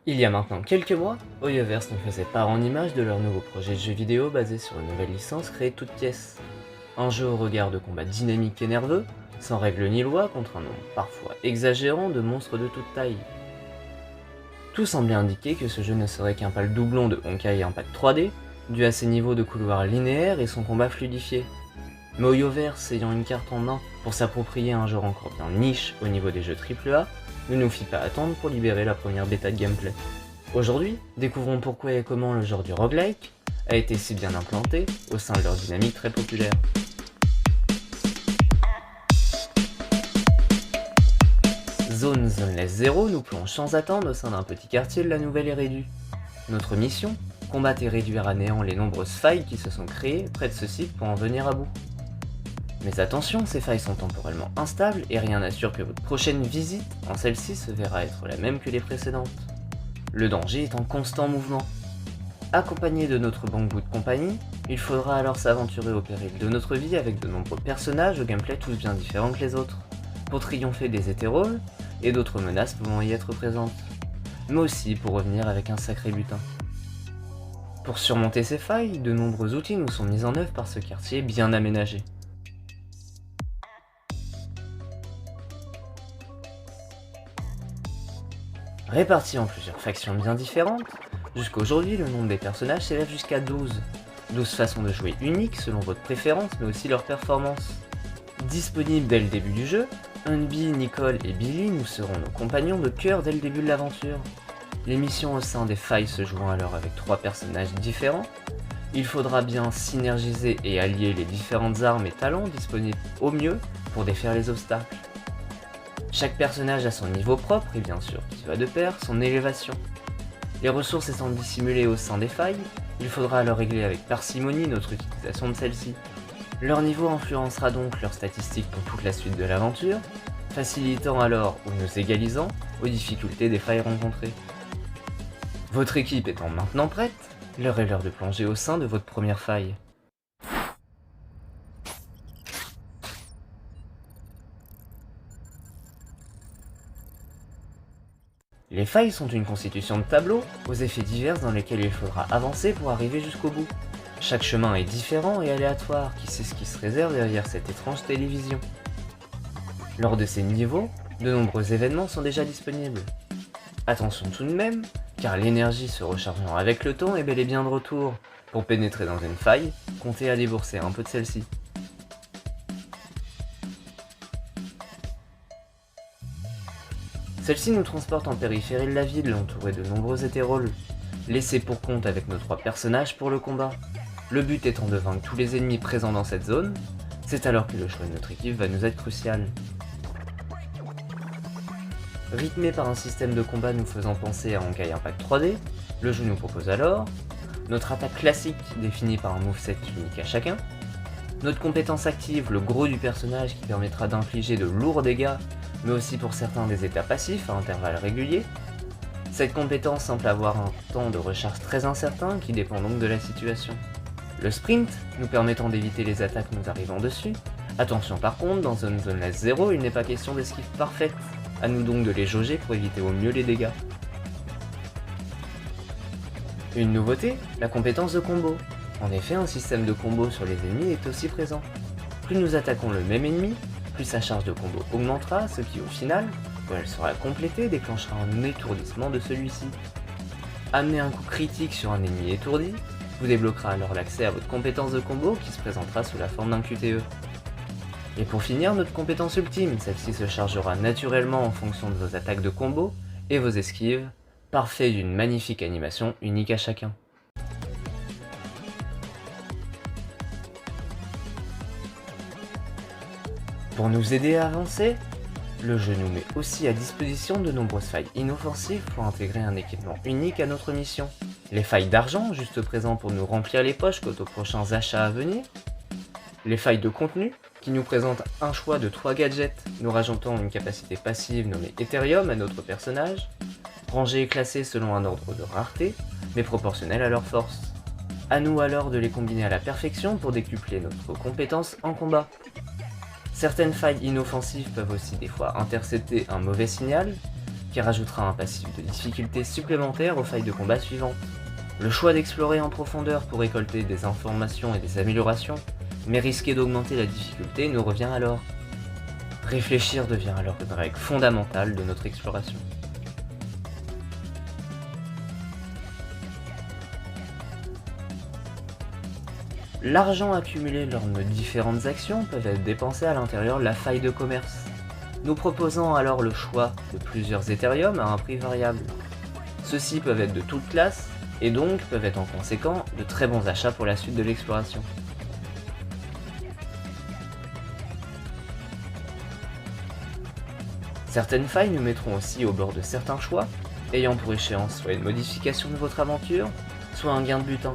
Il y a maintenant quelques mois, Hoyoverse nous faisait part en images de leur nouveau projet de jeu vidéo basé sur une nouvelle licence créée toute pièce. Un jeu au regard de combat dynamique et nerveux, sans règles ni loi contre un nombre parfois exagérant de monstres de toute taille. Tout semblait indiquer que ce jeu ne serait qu'un pâle doublon de Honkai Impact 3D, dû à ses niveaux de couloirs linéaires et son combat fluidifié. Mais Hoyoverse, ayant une carte en main pour s'approprier un genre encore bien niche au niveau des jeux AAA, ne nous fit pas attendre pour libérer la première bêta de gameplay. Aujourd'hui, découvrons pourquoi et comment le genre du roguelike a été si bien implanté au sein de leur dynamique très populaire. Zoneless Zero nous plonge sans attendre au sein d'un petit quartier de la Nouvelle Eredue. Notre mission, combattre et réduire à néant les nombreuses failles qui se sont créées près de ce site pour en venir à bout. Mais attention, ces failles sont temporellement instables et rien n'assure que votre prochaine visite en celle-ci se verra être la même que les précédentes. Le danger est en constant mouvement. Accompagné de notre bon bout de compagnie, il faudra alors s'aventurer au péril de notre vie avec de nombreux personnages au gameplay tous bien différents que les autres, pour triompher des hétéroles et d'autres menaces pouvant y être présentes, mais aussi pour revenir avec un sacré butin. Pour surmonter ces failles, de nombreux outils nous sont mis en œuvre par ce quartier bien aménagé. Répartis en plusieurs factions bien différentes, jusqu'à aujourd'hui le nombre des personnages s'élève jusqu'à 12. 12 façons de jouer uniques selon votre préférence mais aussi leur performance. Disponibles dès le début du jeu, Unbi, Nicole et Billy nous seront nos compagnons de cœur dès le début de l'aventure. Les missions au sein des failles se jouant alors avec 3 personnages différents. Il faudra bien synergiser et allier les différentes armes et talents disponibles au mieux pour défaire les obstacles. Chaque personnage a son niveau propre et bien sûr, qui va de pair, son élévation. Les ressources étant dissimulées au sein des failles, il faudra alors régler avec parcimonie notre utilisation de celles-ci. Leur niveau influencera donc leurs statistiques pour toute la suite de l'aventure, facilitant alors ou nous égalisant aux difficultés des failles rencontrées. Votre équipe étant maintenant prête, l'heure est l'heure de plonger au sein de votre première faille. Les failles sont une constitution de tableaux, aux effets divers dans lesquels il faudra avancer pour arriver jusqu'au bout. Chaque chemin est différent et aléatoire, qui sait ce qui se réserve derrière cette étrange télévision. Lors de ces niveaux, de nombreux événements sont déjà disponibles. Attention tout de même, car l'énergie se rechargeant avec le temps est bel et bien de retour. Pour pénétrer dans une faille, comptez à débourser un peu de celle-ci. Celle-ci nous transporte en périphérie de la ville, entourée de nombreux hétéroles, laissés pour compte avec nos 3 personnages pour le combat. Le but étant de vaincre tous les ennemis présents dans cette zone, c'est alors que le choix de notre équipe va nous être crucial. Rythmé par un système de combat nous faisant penser à Honkai Impact 3D, le jeu nous propose alors notre attaque classique définie par un moveset unique à chacun, notre compétence active, le gros du personnage qui permettra d'infliger de lourds dégâts, mais aussi pour certains des états passifs à intervalles réguliers. Cette compétence semble avoir un temps de recharge très incertain qui dépend donc de la situation. Le sprint, nous permettant d'éviter les attaques nous arrivant dessus. Attention par contre, dans Zoneless Zero, il n'est pas question d'esquive parfaite. À nous donc de les jauger pour éviter au mieux les dégâts. Une nouveauté, la compétence de combo. En effet, un système de combo sur les ennemis est aussi présent. Plus nous attaquons le même ennemi, plus sa charge de combo augmentera, ce qui au final, quand elle sera complétée, déclenchera un étourdissement de celui-ci. Amener un coup critique sur un ennemi étourdi vous débloquera alors l'accès à votre compétence de combo qui se présentera sous la forme d'un QTE. Et pour finir, notre compétence ultime, celle-ci se chargera naturellement en fonction de vos attaques de combo et vos esquives, parfait d'une magnifique animation unique à chacun. Pour nous aider à avancer, le jeu nous met aussi à disposition de nombreuses failles inoffensives pour intégrer un équipement unique à notre mission. Les failles d'argent, juste présents pour nous remplir les poches quant aux prochains achats à venir. Les failles de contenu, qui nous présentent un choix de 3 gadgets, nous rajoutant une capacité passive nommée Ethereum à notre personnage, rangés et classés selon un ordre de rareté, mais proportionnel à leur force. À nous alors de les combiner à la perfection pour décupler notre compétence en combat. Certaines failles inoffensives peuvent aussi des fois intercepter un mauvais signal, qui rajoutera un passif de difficulté supplémentaire aux failles de combat suivantes. Le choix d'explorer en profondeur pour récolter des informations et des améliorations, mais risquer d'augmenter la difficulté nous revient alors. Réfléchir devient alors une règle fondamentale de notre exploration. L'argent accumulé lors de nos différentes actions peut être dépensé à l'intérieur de la faille de commerce, nous proposant alors le choix de plusieurs Ethereum à un prix variable. Ceux-ci peuvent être de toutes classes, et donc peuvent être en conséquent de très bons achats pour la suite de l'exploration. Certaines failles nous mettront aussi au bord de certains choix, ayant pour échéance soit une modification de votre aventure, soit un gain de butin.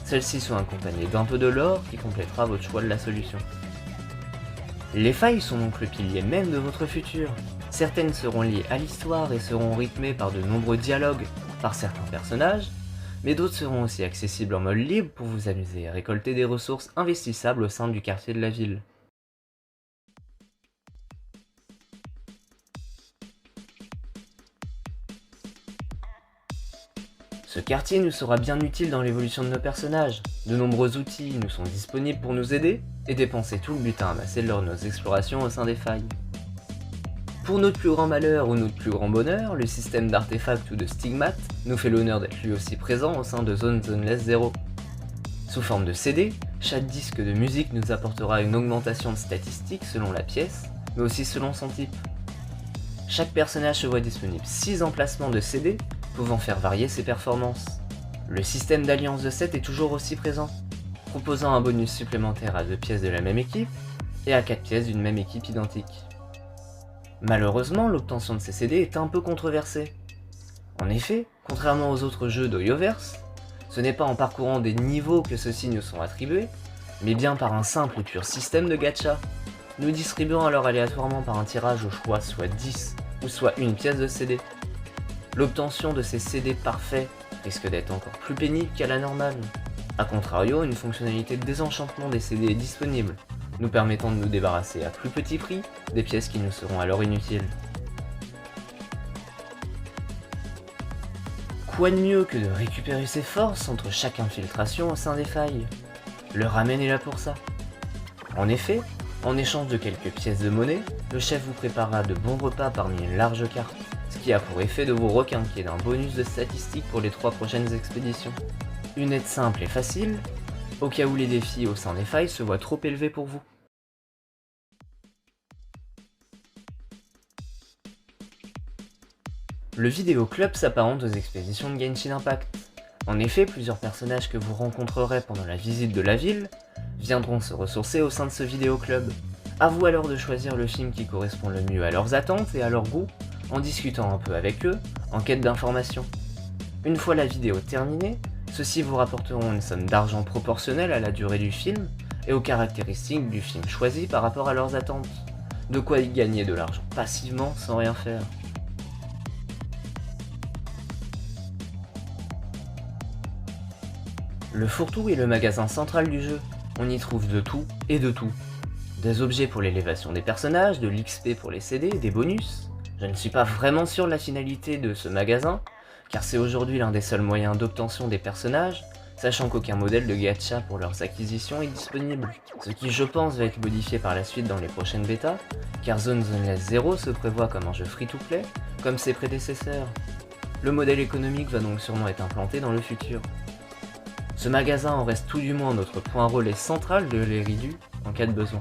Celles-ci sont accompagnées d'un peu de lore qui complétera votre choix de la solution. Les failles sont donc le pilier même de votre futur. Certaines seront liées à l'histoire et seront rythmées par de nombreux dialogues par certains personnages, mais d'autres seront aussi accessibles en mode libre pour vous amuser à récolter des ressources investissables au sein du quartier de la ville. Ce quartier nous sera bien utile dans l'évolution de nos personnages. De nombreux outils nous sont disponibles pour nous aider et dépenser tout le butin amassé lors de nos explorations au sein des failles. Pour notre plus grand malheur ou notre plus grand bonheur, le système d'artefacts ou de stigmates nous fait l'honneur d'être lui aussi présent au sein de Zone Zoneless 0. Sous forme de CD, chaque disque de musique nous apportera une augmentation de statistiques selon la pièce, mais aussi selon son type. Chaque personnage se voit disponible 6 emplacements de CD, pouvant faire varier ses performances. Le système d'alliance de 7 est toujours aussi présent, proposant un bonus supplémentaire à 2 pièces de la même équipe et à 4 pièces d'une même équipe identique. Malheureusement, l'obtention de ces CD est un peu controversée. En effet, contrairement aux autres jeux d'Hoyoverse, ce n'est pas en parcourant des niveaux que ceux-ci nous sont attribués, mais bien par un simple et pur système de gacha. Nous distribuons alors aléatoirement par un tirage au choix soit 10 ou soit une pièce de CD. L'obtention de ces CD parfaits risque d'être encore plus pénible qu'à la normale. A contrario, une fonctionnalité de désenchantement des CD est disponible, nous permettant de nous débarrasser à plus petit prix des pièces qui nous seront alors inutiles. Quoi de mieux que de récupérer ses forces entre chaque infiltration au sein des failles? Le ramen est là pour ça. En effet, en échange de quelques pièces de monnaie, le chef vous préparera de bons repas parmi une large carte, ce qui a pour effet de vous requinquer d'un bonus de statistiques pour les 3 prochaines expéditions. Une aide simple et facile, au cas où les défis au sein des failles se voient trop élevés pour vous. Le vidéo club s'apparente aux expéditions de Genshin Impact. En effet, plusieurs personnages que vous rencontrerez pendant la visite de la ville viendront se ressourcer au sein de ce vidéo club. A vous alors de choisir le film qui correspond le mieux à leurs attentes et à leur goût, en discutant un peu avec eux, en quête d'informations. Une fois la vidéo terminée, ceux-ci vous rapporteront une somme d'argent proportionnelle à la durée du film et aux caractéristiques du film choisi par rapport à leurs attentes. De quoi y gagner de l'argent passivement sans rien faire. Le fourre-tout est le magasin central du jeu. On y trouve de tout et de tout. Des objets pour l'élévation des personnages, de l'XP pour les CD, des bonus. Je ne suis pas vraiment sûr de la finalité de ce magasin, car c'est aujourd'hui l'un des seuls moyens d'obtention des personnages, sachant qu'aucun modèle de gacha pour leurs acquisitions est disponible. Ce qui je pense va être modifié par la suite dans les prochaines bêtas, car Zone Zoneless 0 se prévoit comme un jeu free-to-play, comme ses prédécesseurs. Le modèle économique va donc sûrement être implanté dans le futur. Ce magasin en reste tout du moins notre point relais central de l'Eridu en cas de besoin.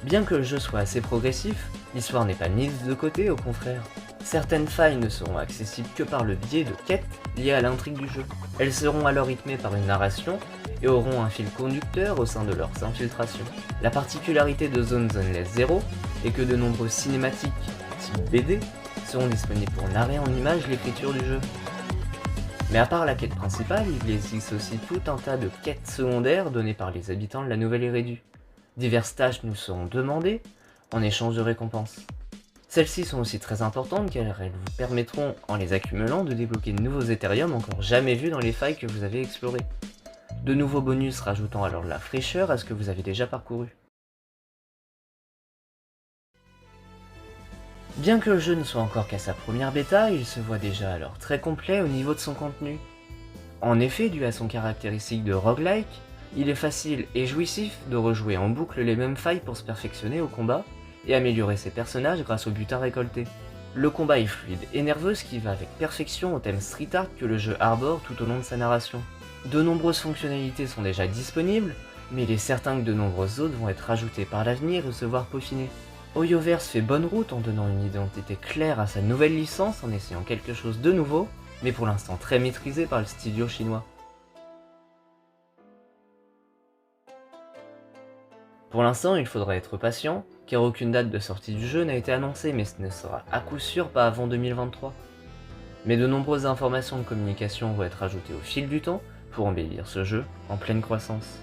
Bien que le jeu soit assez progressif, l'histoire n'est pas mise de côté, au contraire. Certaines failles ne seront accessibles que par le biais de quêtes liées à l'intrigue du jeu. Elles seront alors rythmées par une narration et auront un fil conducteur au sein de leurs infiltrations. La particularité de Zone Zoneless 0 est que de nombreuses cinématiques, type BD, seront disponibles pour narrer en images l'écriture du jeu. Mais à part la quête principale, il existe aussi tout un tas de quêtes secondaires données par les habitants de la nouvelle Eridu. Diverses tâches nous seront demandées en échange de récompenses. Celles-ci sont aussi très importantes car elles vous permettront, en les accumulant, de débloquer de nouveaux Ethereum encore jamais vus dans les failles que vous avez explorées. De nouveaux bonus rajoutant alors de la fraîcheur à ce que vous avez déjà parcouru. Bien que le jeu ne soit encore qu'à sa première bêta, il se voit déjà alors très complet au niveau de son contenu. En effet, dû à son caractéristique de roguelike, il est facile et jouissif de rejouer en boucle les mêmes failles pour se perfectionner au combat et améliorer ses personnages grâce au butin récolté. Le combat est fluide et nerveux, ce qui va avec perfection au thème street art que le jeu arbore tout au long de sa narration. De nombreuses fonctionnalités sont déjà disponibles, mais il est certain que de nombreuses autres vont être ajoutées par l'avenir ou se voir peaufiner. Hoyoverse fait bonne route en donnant une identité claire à sa nouvelle licence en essayant quelque chose de nouveau, mais pour l'instant très maîtrisé par le studio chinois. Pour l'instant, il faudra être patient, car aucune date de sortie du jeu n'a été annoncée, mais ce ne sera à coup sûr pas avant 2023. Mais de nombreuses informations de communication vont être ajoutées au fil du temps pour embellir ce jeu en pleine croissance.